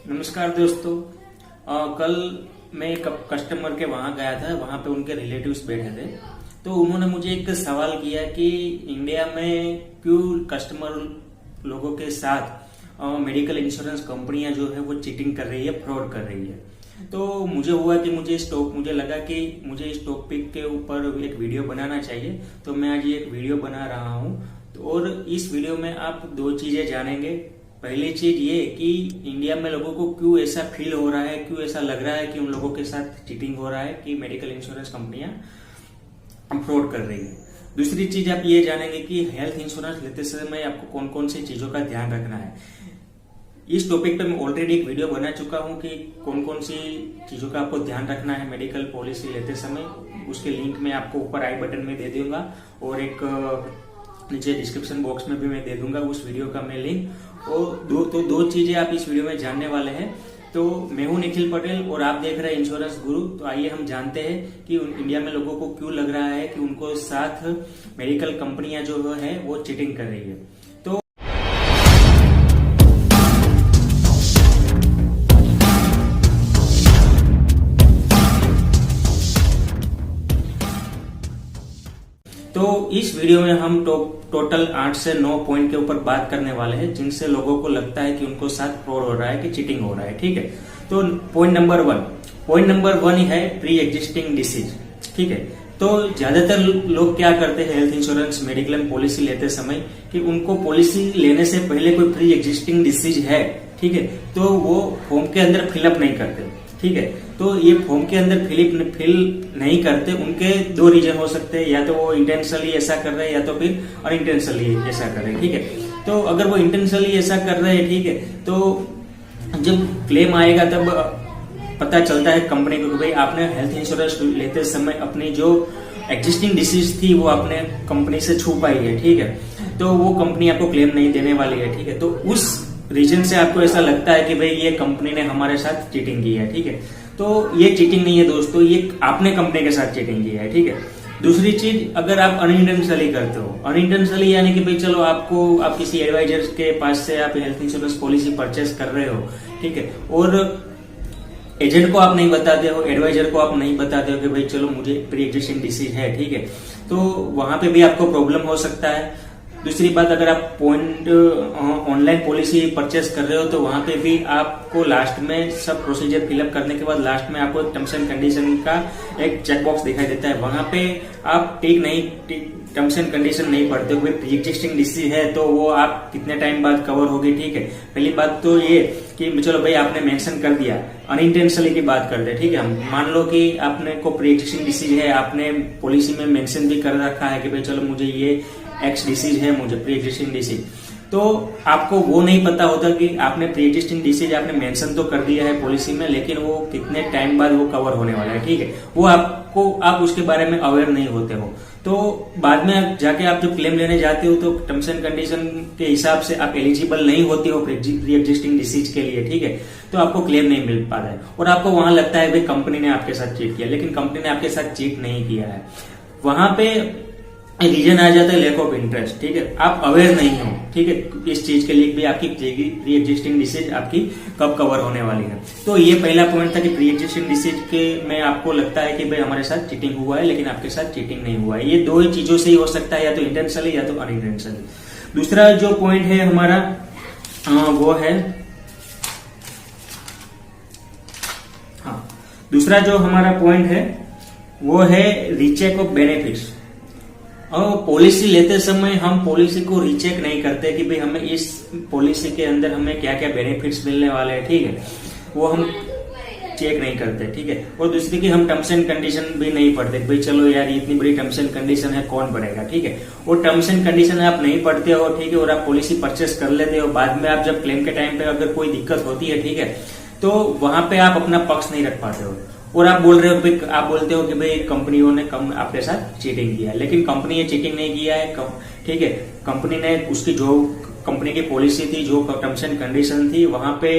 नमस्कार दोस्तों। कल मैं एक कस्टमर के वहां गया था। वहां पे उनके रिलेटिव्स बैठे थे, तो उन्होंने मुझे एक सवाल किया कि इंडिया में क्यों कस्टमर लोगों के साथ मेडिकल इंश्योरेंस कंपनियां जो है वो चीटिंग कर रही है, फ्रॉड कर रही है। तो मुझे हुआ कि मुझे लगा कि मुझे इस टॉपिक के ऊपर एक वीडियो बनाना चाहिए, तो मैं आज ये एक वीडियो बना रहा हूँ। और इस वीडियो में आप दो चीजें जानेंगे। पहली चीज ये कि इंडिया में लोगों को क्यों ऐसा फील हो रहा है, क्यों ऐसा लग रहा है कि उन लोगों के साथ चीटिंग हो रहा है, कि मेडिकल इंश्योरेंस कंपनियां फ्रॉड कर रही है। दूसरी चीज आप ये जानेंगे कि हेल्थ इंश्योरेंस लेते समय आपको कौन कौन सी चीजों का ध्यान रखना है। इस टॉपिक पे मैं ऑलरेडी एक वीडियो बना चुका हूं कि कौन कौन सी चीजों का आपको ध्यान रखना है मेडिकल पॉलिसी लेते समय। उसके लिंक मैं आपको ऊपर आई बटन में दे दूंगा और एक नीचे डिस्क्रिप्शन बॉक्स में भी मैं दे दूंगा उस वीडियो का मैं लिंक। और दो चीजें आप इस वीडियो में जानने वाले हैं। तो मैं हूं निखिल पटेल और आप देख रहे हैं इंश्योरेंस गुरु। तो आइए हम जानते हैं कि इंडिया में लोगों को क्यों लग रहा है कि उनको साथ मेडिकल कंपनियां जो है वो चीटिंग कर रही है। तो इस वीडियो में हम टोटल 8 से 9 पॉइंट के ऊपर बात करने वाले हैं जिनसे लोगों को लगता है कि उनको साथ फ्रॉड हो रहा है, कि चीटिंग हो रहा है। ठीक है, तो पॉइंट नंबर वन है प्री एग्जिस्टिंग डिसीज। ठीक है, तो ज्यादातर लोग क्या करते हैं हेल्थ इंश्योरेंस मेडिक्लेम पॉलिसी लेते समय कि उनको पॉलिसी लेने से पहले कोई प्री एग्जिस्टिंग डिसीज है, ठीक है, तो वो फॉर्म के अंदर फिलअप नहीं करते। ठीक है, तो ये फॉर्म के अंदर फिल नहीं करते। उनके दो रीजन हो सकते हैं, या तो वो इंटेंशनली ऐसा कर रहे हैं या तो फिर अनइंटेंशनली ऐसा कर रहे हैं। ठीक है, तो अगर वो इंटेंशनली ऐसा कर रहे हैं, ठीक है, तो जब क्लेम आएगा तब पता चलता है कंपनी को कि भाई आपने हेल्थ इंश्योरेंस लेते समय अपनी जो एग्जिस्टिंग डिसीज थी वो आपने कंपनी से छुपाई है। ठीक है, तो वो कंपनी आपको क्लेम नहीं देने वाली है। ठीक है, तो उस रीजन से आपको ऐसा लगता है कि भाई ये कंपनी ने हमारे साथ चीटिंग की है। ठीक है, तो ये चीटिंग नहीं है दोस्तों, ये आपने कंपनी के साथ चीटिंग की है। ठीक है, दूसरी चीज, अगर आप अनइंटेंशनली करते हो, अनइंटेंशनली यानी कि भाई चलो आप किसी एडवाइजर के पास से आप हेल्थ इंश्योरेंस पॉलिसी परचेस कर रहे हो, ठीक है, और एजेंट को आप नहीं बताते हो, एडवाइजर को आप नहीं बताते हो कि भाई चलो मुझे प्री एग्जिस्टिंग डिसीज है। ठीक है, तो वहां पे भी आपको प्रॉब्लम हो सकता है। दूसरी बात, अगर आप ऑनलाइन पॉलिसी परचेस कर रहे हो तो वहां पे भी आपको लास्ट में सब प्रोसीजर फिलअप करने के बाद लास्ट में आपको टर्म्स एंड कंडीशन का एक चेकबॉक्स दिखाई देता है। वहां पे आप टर्म्स एंड कंडीशन नहीं पढ़ते हो। प्री एग्जिस्टिंग डिसीज है तो वो आप कितने टाइम बाद कवर होगी। ठीक है, पहली बात तो ये कि चलो भाई आपने मेंशन कर दिया, अनइंटेंशनली की बात करते हैं। ठीक है, मान लो कि आपने को प्री एग्जिस्टिंग डिसीज है, आपने पॉलिसी में मेंशन भी कर रखा है कि भाई चलो मुझे ये एक्स डिसीज है, मुझे प्री एग्जिस्टिंग डिसीज, तो आपको वो नहीं पता होता कि आपने प्री एग्जिस्टिंग डिसीज आपने मेंशन तो कर दिया है पॉलिसी में, लेकिन वो कितने टाइम बाद वो कवर होने वाला है। ठीक है, वो आप उसके बारे में अवेयर नहीं होते हो। तो बाद में जाके आप जब क्लेम लेने जाते हो तो टर्म्स एंड कंडीशन के हिसाब से आप एलिजिबल नहीं होते हो प्री एग्जिस्टिंग डिसीज के लिए। ठीक है, तो आपको क्लेम नहीं मिल पाता है और आपको वहां लगता है भाई कंपनी ने आपके साथ चीट किया, लेकिन कंपनी ने आपके साथ चीट नहीं किया है। वहां पे रीजन आ जाता है लैक ऑफ इंटरेस्ट। ठीक है, आप अवेयर नहीं हो, ठीक है, इस चीज के लिए भी आपकी प्री एग्जिस्टिंग डिसीज आपकी कब कवर होने वाली है। तो ये पहला पॉइंट था कि प्री एग्जिस्टिंग डिसीज के में आपको लगता है कि भाई हमारे साथ चीटिंग हुआ है, लेकिन आपके साथ चीटिंग नहीं हुआ है। ये दो ही चीजों से ही हो सकता है, या तो इंटेंशनली या तो अनइंटेंशनली। दूसरा जो पॉइंट है हमारा वो है दूसरा जो हमारा पॉइंट है वो है रीचेक ऑफ बेनिफिट्स। और पॉलिसी लेते समय हम पॉलिसी को रीचेक नहीं करते कि भाई हमें इस पॉलिसी के अंदर हमें क्या क्या बेनिफिट्स मिलने वाले हैं। ठीक है, वो हम चेक नहीं करते। ठीक है, और दूसरी की हम टर्म्स एंड कंडीशन भी नहीं पढ़ते। भाई चलो यार इतनी बड़ी टर्म्स एंड कंडीशन है, कौन पढ़ेगा। ठीक है, वो टर्म्स एंड कंडीशन आप नहीं पढ़ते हो, ठीक है, और आप पॉलिसी परचेस कर लेते हो। बाद में आप जब क्लेम के टाइम पे अगर कोई दिक्कत होती है, ठीक है, तो वहां पे आप अपना पक्ष नहीं रख पाते हो और आप बोलते हो कि भाई कंपनियों ने आपके साथ चीटिंग किया है, लेकिन कंपनी ये चीटिंग नहीं किया है। ठीक है, कंपनी ने उसकी जो कंपनी की पॉलिसी थी, जो टर्म्स एंड कंडीशन थी, वहां पे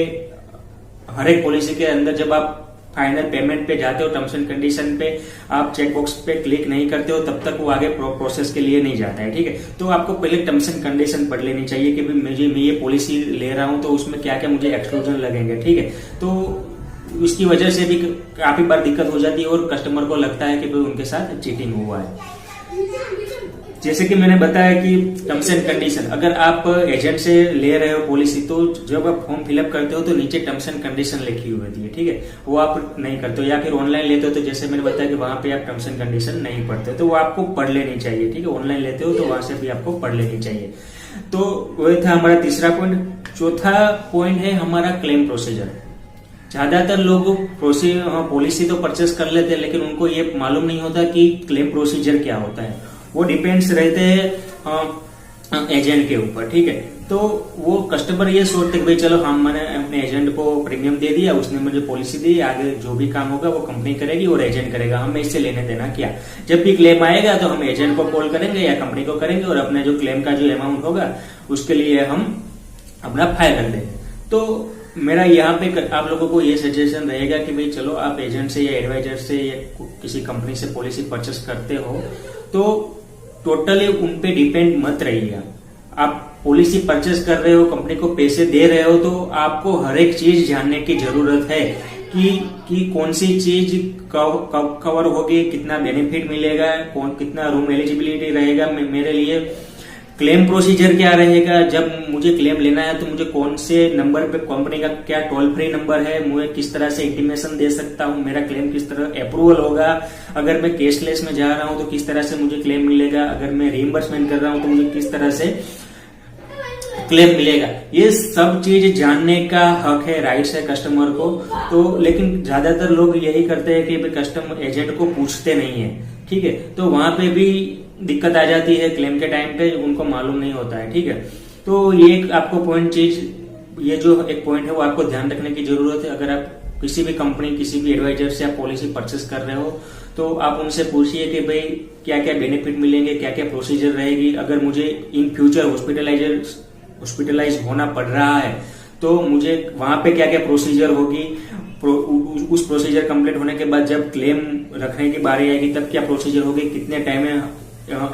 हर एक पॉलिसी के अंदर जब आप फाइनल पेमेंट पे जाते हो, टर्म्स एंड कंडीशन पे आप चेक बॉक्स पे क्लिक नहीं करते हो, तब तक वो आगे प्रोसेस के लिए नहीं जाता है। ठीक है, तो आपको पहले टर्म्स एंड कंडीशन पढ़ लेनी चाहिए कि मैं ये पॉलिसी ले रहा हूं तो उसमें क्या क्या मुझे एक्सक्लूजन लगेंगे। ठीक है, तो इसकी वजह से भी काफी बार दिक्कत हो जाती है और कस्टमर को लगता है कि भाई उनके साथ चीटिंग हुआ है। जैसे कि मैंने बताया कि टर्म्स एंड कंडीशन, अगर आप एजेंट से ले रहे हो पॉलिसी तो जब आप फॉर्म फिलअप करते हो तो नीचे टर्म्स एंड कंडीशन लिखी हुई होती है। ठीक है, वो आप नहीं करते हो, या फिर ऑनलाइन लेते हो तो जैसे मैंने बताया कि वहां पे आप टर्म्स एंड कंडीशन नहीं पढ़ते, तो वो आपको पढ़ लेनी चाहिए। ठीक है, ऑनलाइन लेते हो तो वहां से भी आपको पढ़ लेनी चाहिए। तो वही था हमारा तीसरा पॉइंट। चौथा पॉइंट है हमारा क्लेम प्रोसीजर। ज्यादातर लोग पॉलिसी तो परचेस कर लेते हैं, लेकिन उनको ये मालूम नहीं होता कि क्लेम प्रोसीजर क्या होता है। वो डिपेंड्स रहते हैं एजेंट के ऊपर। ठीक है, तो वो कस्टमर ये सोचते कि भाई चलो मैंने अपने एजेंट को प्रीमियम दे दिया, उसने मुझे पॉलिसी दी, आगे जो भी काम होगा वो कंपनी करेगी और एजेंट करेगा, हमें इससे लेने देना क्या। जब भी क्लेम आएगा तो हम एजेंट को कॉल करेंगे या कंपनी को करेंगे और अपने जो क्लेम का जो अमाउंट होगा उसके लिए हम अपना फाइल कर देंगे। तो मेरा यहाँ पे आप लोगों को ये सजेशन रहेगा कि भाई चलो आप एजेंट से या एडवाइजर से या किसी कंपनी से पॉलिसी परचेस करते हो तो टोटली उन पे डिपेंड मत रहिए। आप पॉलिसी परचेस कर रहे हो, कंपनी को पैसे दे रहे हो, तो आपको हर एक चीज जानने की जरूरत है कि कौन सी चीज कब कवर होगी, कितना बेनिफिट मिलेगा, कितना रूम एलिजिबिलिटी रहेगा मेरे लिए, क्लेम प्रोसीजर क्या रहेगा, जब मुझे क्लेम लेना है तो मुझे कौन से नंबर पे, कंपनी का क्या टोल फ्री नंबर है, मुझे किस तरह से इंटीमेशन दे सकता हूँ, मेरा क्लेम किस तरह अप्रूवल होगा, अगर मैं कैशलेस में जा रहा हूँ तो किस तरह से मुझे क्लेम मिलेगा, अगर मैं रीइंबर्समेंट कर रहा हूँ तो मुझे किस तरह से क्लेम मिलेगा। ये सब चीज जानने का हक है, राइट्स है कस्टमर को। तो लेकिन ज्यादातर लोग यही करते हैं कि कस्टमर एजेंट को पूछते नहीं है। ठीक है, तो वहां पे भी दिक्कत आ जाती है, क्लेम के टाइम पे उनको मालूम नहीं होता है। ठीक है, तो ये आपको पॉइंट ये जो एक पॉइंट है वो आपको ध्यान रखने की जरूरत है। अगर आप किसी भी कंपनी, किसी भी एडवाइजर से आप पॉलिसी परचेस कर रहे हो तो आप उनसे पूछिए कि भाई क्या क्या बेनिफिट मिलेंगे, क्या क्या प्रोसीजर रहेगी, अगर मुझे इन फ्यूचर हॉस्पिटलाइज होना पड़ रहा है तो मुझे वहां पे क्या क्या प्रोसीजर होगी, उस प्रोसीजर कंप्लीट होने के बाद जब क्लेम रखने की बारी आएगी तब क्या प्रोसीजर होगी, कितने टाइम में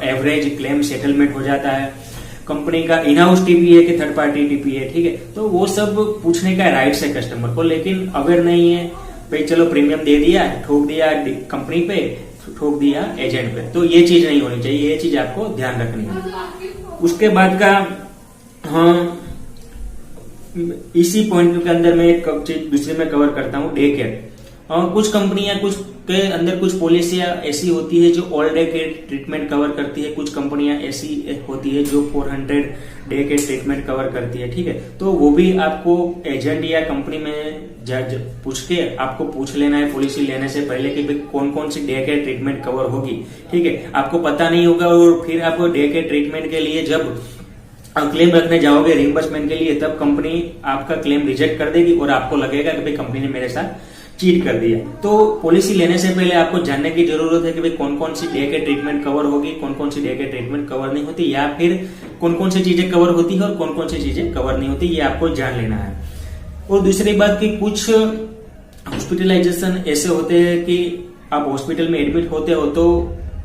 एवरेज क्लेम सेटलमेंट हो जाता है, कंपनी का इन हाउस टीपी है कि थर्ड पार्टी टीपी है। ठीक है, तो वो सब पूछने का राइट्स है कस्टमर को, लेकिन अवेयर नहीं है। भाई चलो प्रीमियम दे दिया, ठोक दिया कंपनी पे, ठोक दिया एजेंट पे, तो ये चीज नहीं होनी चाहिए, ये चीज आपको ध्यान रखनी है। उसके बाद का इसी पॉइंट के अंदर मैं एक चीज दूसरे में कवर करता हूँ, डे केयर। कुछ कंपनियां कुछ के अंदर कुछ पॉलिसियां ऐसी होती है जो ऑल डे के ट्रीटमेंट कवर करती है, कुछ कंपनियां ऐसी होती है जो 400 डे के ट्रीटमेंट कवर करती है। ठीक है, तो वो भी आपको एजेंट या कंपनी में पूछ के आपको पूछ लेना है पॉलिसी लेने से पहले कि कौन कौन सी डे के ट्रीटमेंट कवर होगी। ठीक है, आपको पता नहीं होगा और फिर आप डे के ट्रीटमेंट के लिए जब क्लेम रखने जाओगे रिइंबर्समेंट के लिए, तब कंपनी आपका क्लेम रिजेक्ट कर देगी और आपको लगेगा कि भाई कंपनी ने मेरे साथ चीट कर दिया। तो पॉलिसी लेने से पहले आपको जानने की जरूरत है कि भाई कौन कौन सी डे के ट्रीटमेंट कवर होगी, कौन कौन सी डे के ट्रीटमेंट कवर नहीं होती, या फिर कौन कौन सी चीजें कवर होती है और कौन कौन सी चीजें कवर नहीं होती, ये आपको जान लेना है। और दूसरी बात कि कुछ हॉस्पिटलाइजेशन ऐसे होते हैं कि आप हॉस्पिटल में एडमिट होते हो तो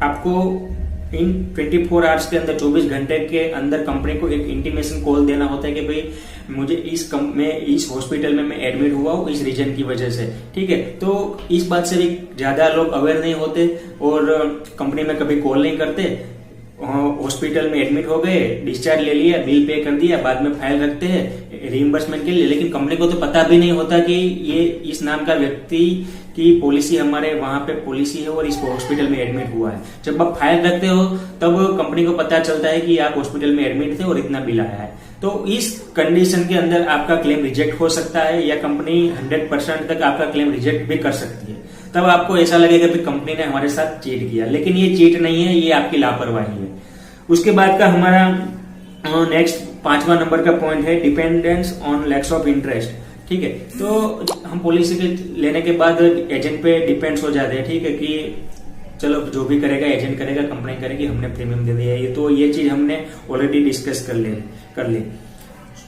आपको इन 24 आवर्स के अंदर, 24 घंटे के अंदर कंपनी को एक इंटीमेशन कॉल देना होता है कि भाई मुझे इस हॉस्पिटल में मैं एडमिट हुआ हूँ इस रीजन की वजह से। ठीक है, तो इस बात से भी ज्यादा लोग अवेयर नहीं होते और कंपनी में कभी कॉल नहीं करते। हॉस्पिटल में एडमिट हो गए, डिस्चार्ज ले लिया, बिल पे कर दिया, बाद में फाइल रखते हैं रिइंबर्समेंट के लिए, लेकिन कंपनी को तो पता भी नहीं होता कि ये इस नाम का व्यक्ति की पॉलिसी हमारे वहां पे पॉलिसी है और इस हॉस्पिटल में एडमिट हुआ है। जब आप फाइल रखते हो तब कंपनी को पता चलता है कि आप हॉस्पिटल में एडमिट थे और इतना बिल आया है। तो इस कंडीशन के अंदर आपका क्लेम रिजेक्ट हो सकता है या कंपनी 100% तक आपका क्लेम रिजेक्ट भी कर सकती है। तब आपको ऐसा लगेगा कि कंपनी ने हमारे साथ चीट किया, लेकिन ये चीट नहीं है, ये आपकी लापरवाही है। उसके बाद का हमारा नेक्स्ट 5वां नंबर का पॉइंट है dependence on lakhs of interest. ठीक है, तो हम पॉलिसी के लेने के बाद एजेंट पे डिपेंड्स हो जाते हैं। ठीक है, कि चलो जो भी करेगा एजेंट करेगा, कंपनी करेगी, हमने प्रीमियम दे दिया। ये तो ये चीज हमने ऑलरेडी डिस्कस कर ली।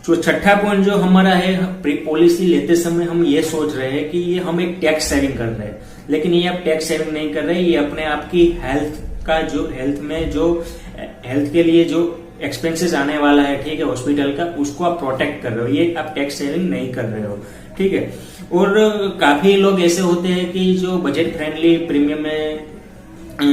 जो छठा पॉइंट जो हमारा है, पॉलिसी लेते समय हम ये सोच रहे हैं कि ये हम एक टैक्स सेविंग कर रहे हैं, लेकिन ये आप टैक्स सेविंग नहीं कर रहे, ये अपने आप की हेल्थ का जो हेल्थ के लिए जो एक्सपेंसेस आने वाला है, ठीक है, हॉस्पिटल का, उसको आप प्रोटेक्ट कर रहे हो, ये आप टैक्स सेविंग नहीं कर रहे हो, ठीक है। और काफी लोग ऐसे होते हैं कि जो बजट फ्रेंडली प्रीमियम में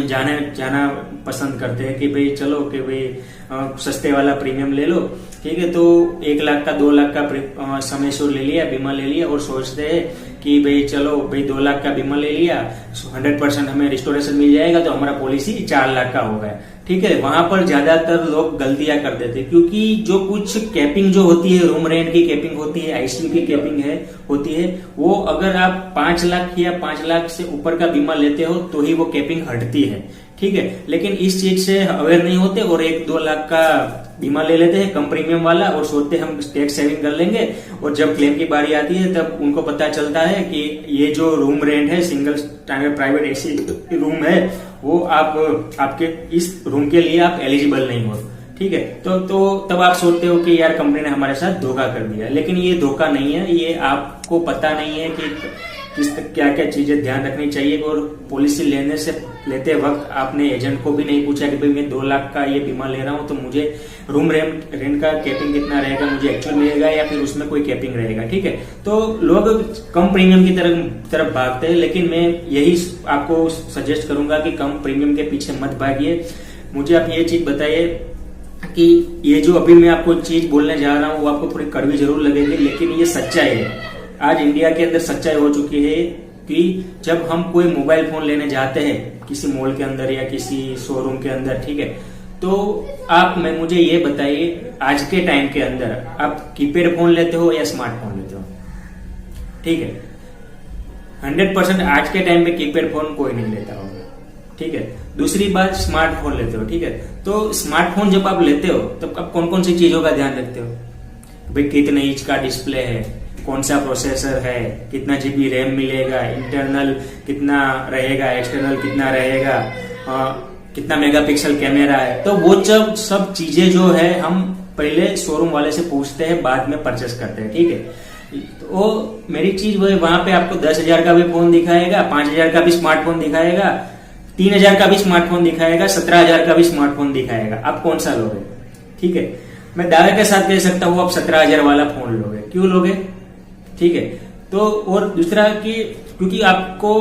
जाना पसंद करते हैं कि भाई चलो कि भाई सस्ते वाला प्रीमियम ले लो, ठीक है, तो 1 लाख का 2 लाख का समय श्योर ले लिया, बीमा ले लिया, और सोचते हैं कि भाई चलो भाई 2 लाख का बीमा ले लिया, 100% हमें रिस्टोरेशन मिल जाएगा तो हमारा पॉलिसी 4 लाख का हो गया, ठीक है। वहां पर ज्यादातर लोग गलतियां कर देते हैं, क्योंकि जो कुछ कैपिंग जो होती है, रूम रेंट की कैपिंग होती है, आईसीयू की कैपिंग होती है, वो अगर आप 5 लाख या 5 लाख से ऊपर का बीमा लेते हो तो ही वो कैपिंग हटती है, ठीक है। लेकिन इस चीज से अवेयर नहीं होते और 1-2 लाख का बीमा ले लेते हैं कम प्रीमियम वाला, और सोचते हम टैक्स सेविंग कर लेंगे, और जब क्लेम की बारी आती है तब उनको पता चलता है कि ये जो रूम रेंट है, single standard private AC room है, वो आपके इस रूम के लिए आप एलिजिबल नहीं हो, ठीक है। तो तब आप सोचते हो कि यार कंपनी ने हमारे साथ धोखा कर दिया, लेकिन ये धोखा नहीं है, ये आपको पता नहीं है कि क्या क्या चीजें ध्यान रखनी चाहिए। और पॉलिसी लेते वक्त आपने एजेंट को भी नहीं पूछा कि भाई मैं 2 लाख का ये बीमा ले रहा हूं तो मुझे रूम रेंट का कैपिंग कितना रहेगा, मुझे एक्चुअल मिलेगा या फिर उसमें कोई कैपिंग रहेगा, ठीक है। तो लोग कम प्रीमियम की तरफ भागते हैं, लेकिन मैं यही आपको सजेस्ट करूंगा कि कम प्रीमियम के पीछे मत भागिए। मुझे आप ये चीज बताइए कि ये जो अभी मैं आपको चीज बोलने जा रहा हूँ वो आपको थोड़ी कड़वी जरूर लगेगी, लेकिन ये सच्चाई है। आज इंडिया के अंदर सच्चाई हो चुकी है कि जब हम कोई मोबाइल फोन लेने जाते हैं किसी मॉल के अंदर या किसी शोरूम के अंदर, ठीक है, तो मुझे ये बताइए आज के टाइम के अंदर आप कीपैड फोन लेते हो या स्मार्टफोन लेते हो, ठीक है। 100% आज के टाइम पे कीपैड फोन कोई नहीं लेता होगा, ठीक है। दूसरी बात, स्मार्टफोन लेते हो, ठीक है। तो स्मार्टफोन जब आप लेते हो तब आप कौन कौन सी चीजों का ध्यान रखते हो? भाई कितने इंच का डिस्प्ले है, कौन सा प्रोसेसर है, कितना जीबी रैम मिलेगा, इंटरनल कितना रहेगा, एक्सटर्नल कितना रहेगा, कितना मेगापिक्सल कैमरा है। तो वो सब चीजें जो है हम पहले शोरूम वाले से पूछते हैं, बाद में परचेस करते हैं, ठीक है। तो मेरी चीज वो है, वहां पे आपको 10,000 का भी फोन दिखाएगा, 5,000 का भी स्मार्टफोन दिखाएगा, 3,000 का भी स्मार्टफोन दिखाएगा, 17,000 का भी स्मार्टफोन दिखाएगा। आप कौन सा लोगे? ठीक है, मैं दावे के साथ कह सकता हूँ आप 17,000 वाला फोन लोगे। क्यों लोगे? ठीक है। तो और दूसरा कि क्योंकि आपको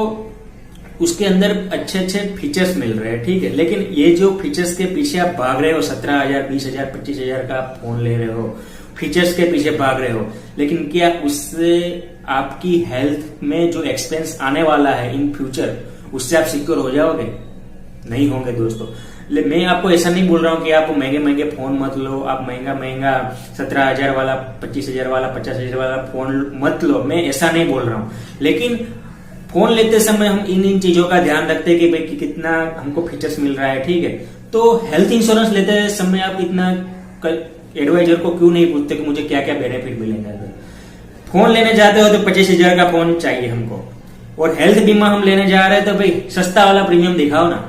उसके अंदर अच्छे अच्छे फीचर्स मिल रहे हैं, ठीक है। लेकिन ये जो फीचर्स के पीछे आप भाग रहे हो, 17,000, 20,000, 25,000 का आप फोन ले रहे हो, फीचर्स के पीछे भाग रहे हो, लेकिन क्या उससे आपकी हेल्थ में जो एक्सपेंस आने वाला है इन फ्यूचर, उससे आप सिक्योर हो जाओगे? नहीं होंगे दोस्तों। मैं आपको ऐसा नहीं बोल रहा हूं कि आप महंगे महंगे फोन मत लो, आप महंगा 17,000 वाला, 25,000 वाला, 50,000 वाला फोन मत लो, मैं ऐसा नहीं बोल रहा हूं। लेकिन फोन लेते समय हम इन चीजों का ध्यान रखते हैं कि भाई कितना हमको फीचर्स मिल रहा है, ठीक है। तो हेल्थ इंश्योरेंस लेते समय आप इतना एडवाइजर को क्यों नहीं पूछते कि मुझे क्या क्या बेनिफिट मिलेगा? फोन लेने जाते हो तो 25,000 का फोन चाहिए हमको, और हेल्थ बीमा हम लेने जा रहे हैं तो भाई सस्ता वाला प्रीमियम दिखाओ ना,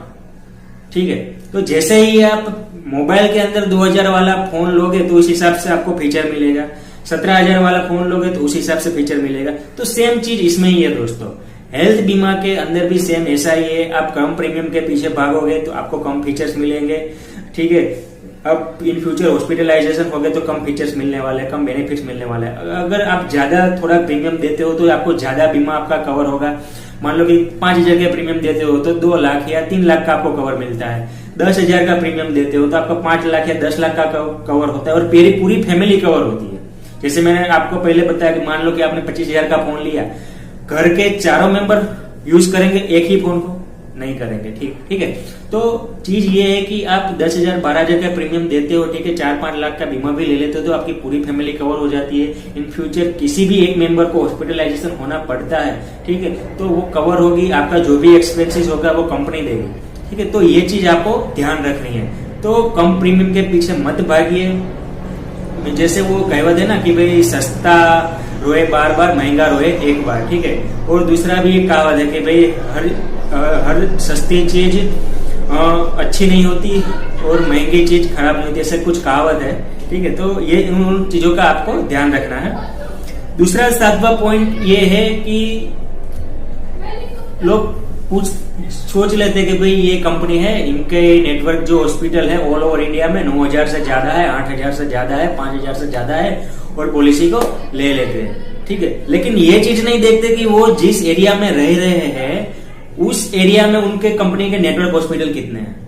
ठीक है। तो जैसे ही आप मोबाइल के अंदर 2,000 वाला फोन लोगे तो उस हिसाब से आपको फीचर मिलेगा, 17,000 वाला फोन लोगे तो उस हिसाब से फीचर मिलेगा। तो सेम चीज इसमें ही है दोस्तों, हेल्थ बीमा के अंदर भी सेम ऐसा ही है। आप कम प्रीमियम के पीछे भागोगे तो आपको कम फीचर्स मिलेंगे, ठीक है। अब इन फ्यूचर हॉस्पिटलाइजेशन हो गए तो कम फीचर्स मिलने वाले, कम बेनिफिट्स मिलने वाले। अगर आप ज्यादा थोड़ा प्रीमियम देते हो तो आपको ज्यादा बीमा आपका कवर होगा। मान लो कि 5,000 का प्रीमियम देते हो तो 2 लाख या 3 लाख का आपको कवर मिलता है। 10,000 का प्रीमियम देते हो तो आपका 5 लाख या 10 लाख का कवर होता है, और पूरी फैमिली कवर होती है। जैसे मैंने आपको पहले बताया कि मान लो कि आपने 25,000 का फोन लिया, घर के चारों मेंबर यूज करेंगे एक ही फोन को? नहीं करेंगे, ठीक है। तो चीज ये है कि आप 10,000, 12,000 का प्रीमियम देते हो, ठीक है, 4-5 लाख का बीमा भी ले लेते हो तो आपकी पूरी फैमिली कवर हो जाती है। इन फ्यूचर किसी भी एक मेंबर को हॉस्पिटलाइजेशन होना पड़ता है, ठीक है, तो वो कवर होगी, आपका जो भी एक्सपेंसेस होगा वो कंपनी देगी, ठीक है। तो ये चीज आपको ध्यान रखनी है। तो कम प्रीमियम के पीछे मत भागिए। जैसे वो कहावत है ना कि भाई सस्ता रोए बार बार, महंगा रोए एक बार, ठीक है। और दूसरा भी एक कहावत है कि भाई हर सस्ती चीज अच्छी नहीं होती और महंगी चीज खराब नहीं होती। ऐसे कुछ कहावत है, ठीक है, तो ये उन चीजों का आपको ध्यान रखना है। दूसरा 7वां पॉइंट ये है कि लोग सोच लेते हैं कि भाई ये कंपनी है, इनके नेटवर्क जो हॉस्पिटल है ऑल ओवर इंडिया में 9,000 से ज्यादा है, 8,000 से ज्यादा है, 5,000 से ज्यादा है, और पॉलिसी को ले लेते हैं। ठीक है, लेकिन ये चीज नहीं देखते कि वो जिस एरिया में रह रहे हैं उस एरिया में उनके कंपनी के नेटवर्क हॉस्पिटल कितने हैं।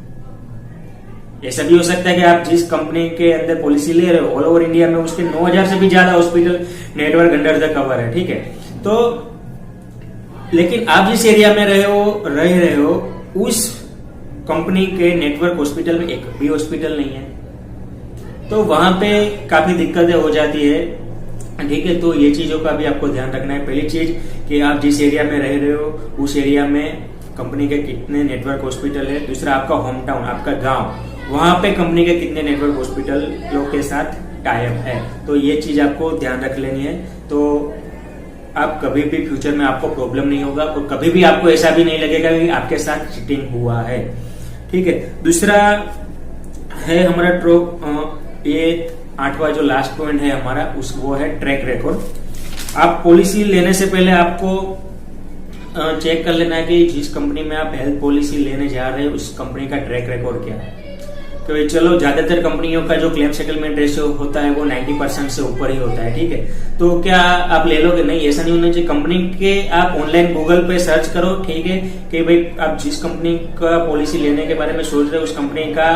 ऐसा भी हो सकता है कि आप जिस कंपनी के अंदर पॉलिसी ले रहे हो ऑल ओवर इंडिया में उसके 9,000 से भी ज्यादा hospital network under the cover है। ठीक है, तो लेकिन आप जिस एरिया में रह रहे हो उस कंपनी के नेटवर्क हॉस्पिटल में एक भी हॉस्पिटल नहीं है, तो वहां पे काफी दिक्कतें हो जाती है। ठीक है, तो ये चीजों का भी आपको ध्यान रखना है। पहली चीज कि आप जिस एरिया में रह रहे हो उस एरिया में कंपनी के कितने नेटवर्क हॉस्पिटल है। दूसरा, आपका होम टाउन, आपका गांव, वहां पे कंपनी के कितने नेटवर्क हॉस्पिटल लोग के साथ टाई अप है। तो ये चीज आपको ध्यान रख लेनी है, तो आप कभी भी फ्यूचर में आपको प्रॉब्लम नहीं होगा और कभी भी आपको ऐसा भी नहीं लगेगा कि आपके साथ चीटिंग हुआ है। ठीक है, दूसरा है हमारा ये 8वां जो लास्ट पॉइंट है हमारा वो है ट्रैक रिकॉर्ड। आप पॉलिसी लेने से पहले आपको चेक कर लेना है कि जिस कंपनी में आप हेल्थ पॉलिसी लेने जा रहे हैं उस कंपनी का ट्रैक रिकॉर्ड क्या है। तो चलो ज्यादातर कंपनियों का जो क्लेम सेटलमेंट रेशियो होता है वो 90% से ऊपर ही होता है। ठीक है, तो क्या आप ले लोगे? नहीं, ऐसा नहीं होना चाहिए। कंपनी के आप ऑनलाइन गूगल पे सर्च करो, ठीक है, कि भाई आप जिस कंपनी का पॉलिसी लेने के बारे में सोच रहे हो उस कंपनी का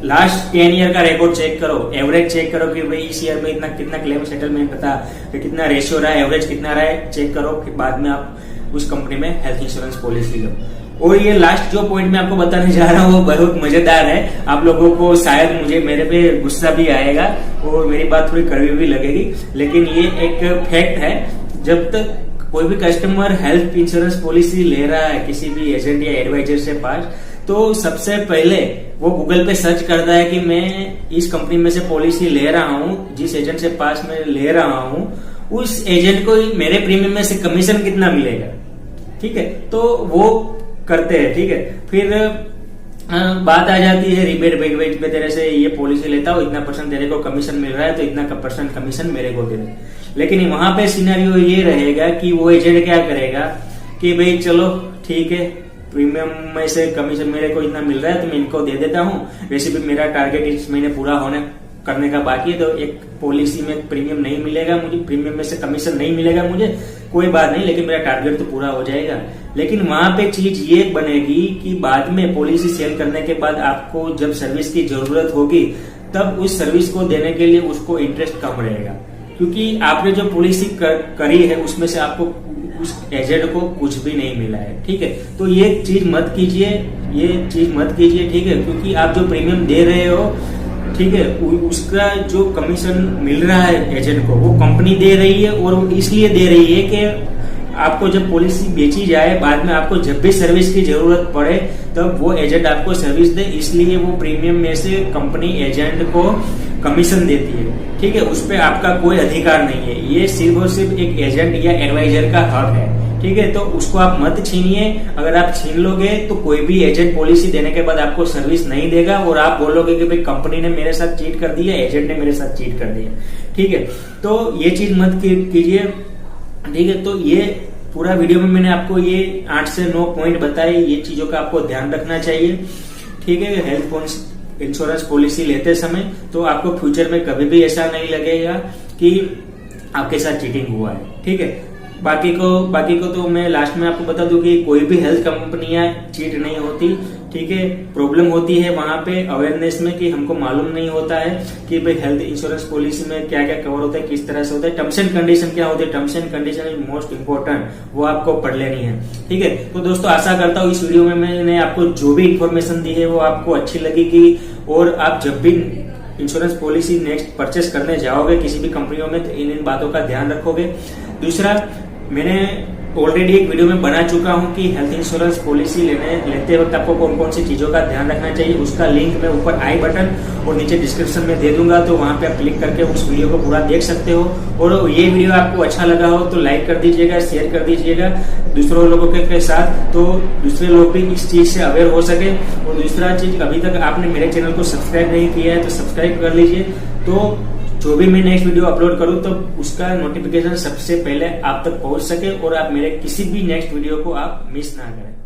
लास्ट 10 ईयर का रिकॉर्ड चेक करो, एवरेज चेक करो कि भाई इस ईयर में इतना कितना क्लेम सेटलमेंट पता, कितना रेशियो रहा है, एवरेज कितना रहा है, चेक करो। फिर बाद में आप उस कंपनी में हेल्थ इंश्योरेंस पॉलिसी लो। और ये लास्ट जो पॉइंट मैं आपको बताने जा रहा हूँ वो बहुत मजेदार है। आप लोगों को शायद मेरे पे गुस्सा भी आएगा और मेरी बात थोड़ी कड़वी भी लगेगी, लेकिन ये एक फैक्ट है। जब तक कोई भी कस्टमर हेल्थ इंश्योरेंस पॉलिसी ले रहा है किसी भी एजेंट या एडवाइजर से पास, तो सबसे पहले वो गूगल पे सर्च करता है कि मैं इस कंपनी में से पॉलिसी ले रहा हूँ, जिस एजेंट से पास में ले रहा हूँ उस एजेंट को मेरे प्रीमियम में से कमीशन कितना मिलेगा। ठीक है, तो वो करते हैं। ठीक है, फिर बात आ जाती है रिबेट वेट पे, तेरे से ये पॉलिसी लेता हूँ, इतना % तेरे को कमीशन मिल रहा है तो इतना % कमीशन मेरे को दे। लेकिन वहां पे सिनेरियो ये रहेगा कि वो एजेंट क्या करेगा कि भाई चलो ठीक है, प्रीमियम में से कमीशन मेरे को इतना मिल रहा है तो मैं इनको दे देता हूँ, वैसे भी मेरा टारगेट इस महीने पूरा करने का बाकी है, तो एक पॉलिसी में प्रीमियम नहीं मिलेगा मुझे, प्रीमियम में से कमीशन नहीं मिलेगा मुझे, कोई बात नहीं, लेकिन मेरा टारगेट तो पूरा हो जाएगा। लेकिन वहां पे चीज ये बनेगी कि बाद में पॉलिसी सेल करने के बाद आपको जब सर्विस की जरूरत होगी तब उस सर्विस को देने के लिए उसको इंटरेस्ट कम रहेगा, क्योंकि आपने जो पॉलिसी करी है उसमें से आपको उस एजेंट को कुछ भी नहीं मिला है। ठीक है, तो ये चीज मत कीजिए, ठीक है, क्योंकि आप जो प्रीमियम दे रहे हो, ठीक है, उसका जो कमीशन मिल रहा है एजेंट को वो कंपनी दे रही है, और वो इसलिए दे रही है कि आपको जब पॉलिसी बेची जाए बाद में आपको जब भी सर्विस की जरूरत पड़े तब वो एजेंट आपको सर्विस दे, इसलिए वो प्रीमियम में से कंपनी एजेंट को कमीशन देती है। ठीक है, उस पर आपका कोई अधिकार नहीं है, ये सिर्फ और सिर्फ एक एजेंट या एडवाइजर का हक है। ठीक है, तो उसको आप मत छीनिए। अगर आप छीन लोगे तो कोई भी एजेंट पॉलिसी देने के बाद आपको सर्विस नहीं देगा और आप बोलोगे कि भाई कंपनी ने मेरे साथ चीट कर दिया, एजेंट ने मेरे साथ चीट कर दिया। ठीक है, तो ये चीज मत कीजिए। ठीक है, तो ये पूरा वीडियो में मैंने आपको ये 8 से 9 पॉइंट बताए, ये चीजों का आपको ध्यान रखना चाहिए। ठीक है, हेल्थ इंश्योरेंस पॉलिसी लेते समय तो आपको फ्यूचर में कभी भी ऐसा नहीं लगेगा कि आपके साथ चीटिंग हुआ है। ठीक है, बाकी को तो मैं लास्ट में आपको बता दूं कि कोई भी हेल्थ कंपनियां चीट नहीं होती। ठीक है, प्रॉब्लम होती है वहां पे अवेयरनेस में कि हमको मालूम नहीं होता है कि भाई हेल्थ इंश्योरेंस पॉलिसी में क्या क्या कवर होता है, किस तरह से होता है, टर्म्स एंड कंडीशन क्या होते हैं, terms and condition is most important, वो आपको पढ़ लेनी है। ठीक है, तो दोस्तों आशा करता हूँ इस वीडियो में मैंने आपको जो भी इन्फॉर्मेशन दी है वो आपको अच्छी लगेगी, और आप जब भी इंश्योरेंस पॉलिसी नेक्स्ट परचेस करने जाओगे किसी भी कंपनियों में तो इन बातों का ध्यान रखोगे। दूसरा, मैंने ऑलरेडी एक वीडियो में बना चुका हूं कि हेल्थ इंश्योरेंस पॉलिसी लेते वक्त आपको कौन कौन सी चीजों का ध्यान रखना चाहिए। उसका लिंक मैं ऊपर आई बटन और नीचे डिस्क्रिप्शन में दे दूंगा, तो वहां पे आप क्लिक करके उस वीडियो को पूरा देख सकते हो। और ये वीडियो आपको अच्छा लगा हो तो लाइक कर दीजिएगा, शेयर कर दीजिएगा दूसरों लोगों के साथ, तो दूसरे लोग भी इस चीज से अवेयर हो सके। और दूसरा चीज, अभी तक आपने मेरे चैनल को सब्सक्राइब नहीं किया है तो सब्सक्राइब कर लीजिए, तो जो भी मैं नेक्स्ट वीडियो अपलोड करूं तो उसका नोटिफिकेशन सबसे पहले आप तक पहुंच सके और आप मेरे किसी भी नेक्स्ट वीडियो को आप मिस ना करें।